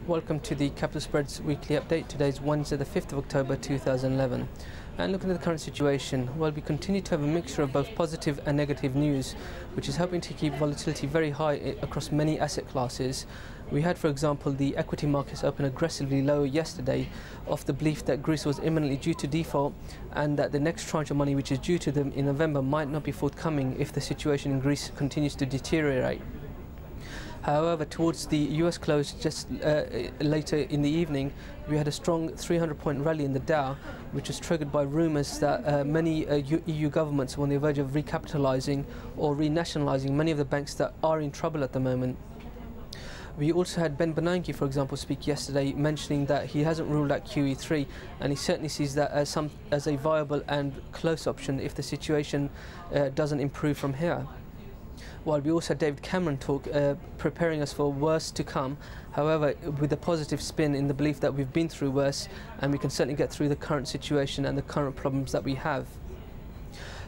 Welcome to the Capital Spreads weekly update. Today is Wednesday the 5th of October 2011. And looking at the current situation, well, we continue to have a mixture of both positive and negative news, which is helping to keep volatility very high across many asset classes. We had, for example, the equity markets open aggressively lower yesterday off the belief that Greece was imminently due to default and that the next tranche of money which is due to them in November might not be forthcoming if the situation in Greece continues to deteriorate. However, towards the US close just later in the evening, we had a strong 300-point rally in the Dow, which was triggered by rumours that many EU governments were on the verge of recapitalising or renationalising many of the banks that are in trouble at the moment. We also had Ben Bernanke, for example, speak yesterday, mentioning that he hasn't ruled out QE3, and he certainly sees that as a viable and close option if the situation doesn't improve from here. While we also had David Cameron talk, preparing us for worse to come, however, with a positive spin in the belief that we've been through worse and we can certainly get through the current situation and the current problems that we have.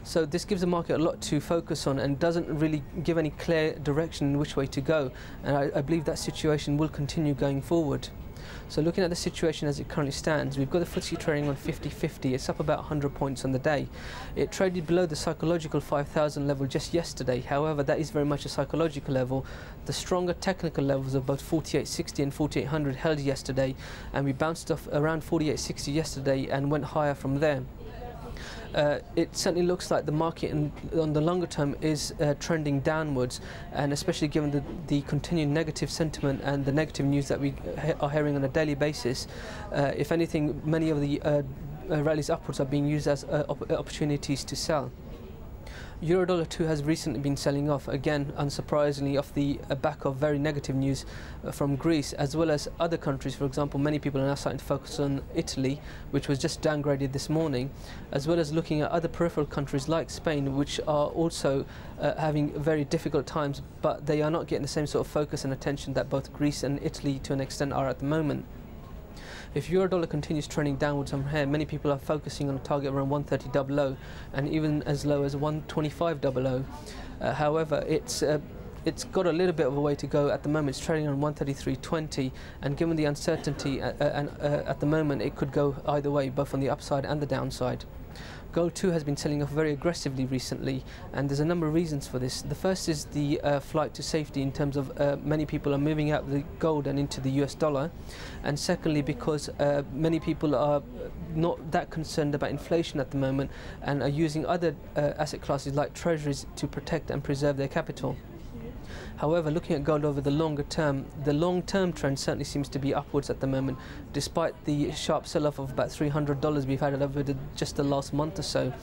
So this gives the market a lot to focus on and doesn't really give any clear direction in which way to go, and I believe that situation will continue going forward. So looking at the situation as it currently stands, we've got the FTSE trading on 50-50. It's up about 100 points on the day. It traded below the psychological 5,000 level just yesterday. However, that is very much a psychological level. The stronger technical levels of both 4860 and 4800 held yesterday, and we bounced off around 4860 yesterday and went higher from there. It certainly looks like the market on the longer term is trending downwards, and especially given the continued negative sentiment and the negative news that we are hearing on a daily basis. If anything, many of the rallies upwards are being used as opportunities to sell. Eurodollar too has recently been selling off, again unsurprisingly off the back of very negative news from Greece as well as other countries. For example, many people are now starting to focus on Italy, which was just downgraded this morning, as well as looking at other peripheral countries like Spain, which are also having very difficult times, but they are not getting the same sort of focus and attention that both Greece and Italy to an extent are at the moment. If Eurodollar continues trending downwards from here, many people are focusing on a target around 130.00 and even as low as 125.00. However, it's got a little bit of a way to go at the moment. It's trading on 133.20, and given the uncertainty at the moment, it could go either way, both on the upside and the downside. Gold too has been selling off very aggressively recently, and there's a number of reasons for this. The first is the flight to safety in terms of many people are moving out of the gold and into the US dollar, and secondly because many people are not that concerned about inflation at the moment and are using other asset classes like treasuries to protect and preserve their capital. However, looking at gold over the longer term, the long-term trend certainly seems to be upwards at the moment, despite the sharp sell-off of about $300 we've had over just the last month or so.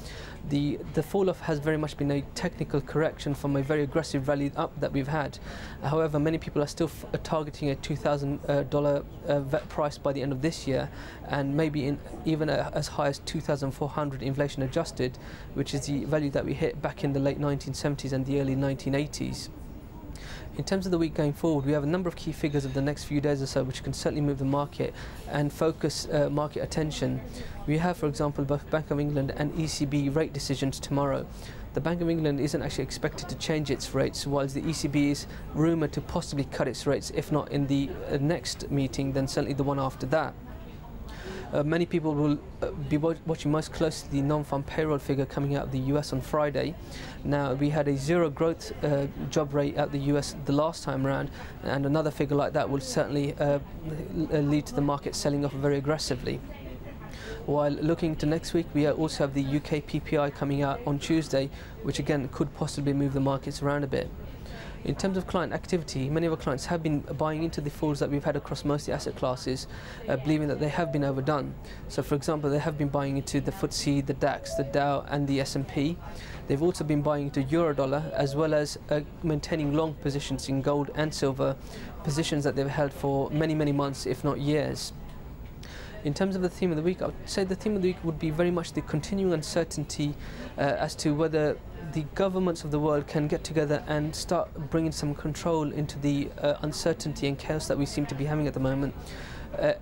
The fall-off has very much been a technical correction from a very aggressive rally up that we've had. However, many people are still targeting a $2,000 vet price by the end of this year, and maybe even as high as 2,400 inflation adjusted, which is the value that we hit back in the late 1970s and the early 1980s. In terms of the week going forward, we have a number of key figures of the next few days or so which can certainly move the market and focus market attention. We have, for example, both Bank of England and ECB rate decisions tomorrow. The Bank of England isn't actually expected to change its rates, whilst the ECB is rumoured to possibly cut its rates, if not in the next meeting, then certainly the one after that. Many people will be watching most closely the non-farm payroll figure coming out of the US on Friday. Now, we had a zero growth job rate out the US the last time around, and another figure like that will certainly lead to the market selling off very aggressively. While looking to next week, we also have the UK PPI coming out on Tuesday, which again could possibly move the markets around a bit. In terms of client activity, many of our clients have been buying into the falls that we've had across most of the asset classes, believing that they have been overdone. So for example, they have been buying into the FTSE, the DAX, the Dow and the S&P. They've also been buying into Eurodollar, as well as maintaining long positions in gold and silver, positions that they've held for many, many months, if not years. In terms of the theme of the week, I would say the theme of the week would be very much the continuing uncertainty as to whether the governments of the world can get together and start bringing some control into the uncertainty and chaos that we seem to be having at the moment.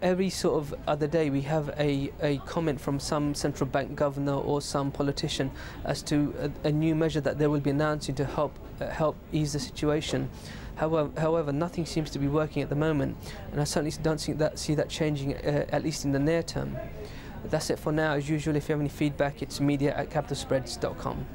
Every sort of other day we have a comment from some central bank governor or some politician as to a new measure that they will be announcing to help ease the situation. However, nothing seems to be working at the moment, and I certainly don't see that changing, at least in the near term. That's it for now. As usual, if you have any feedback, it's media@capitalspreads.com.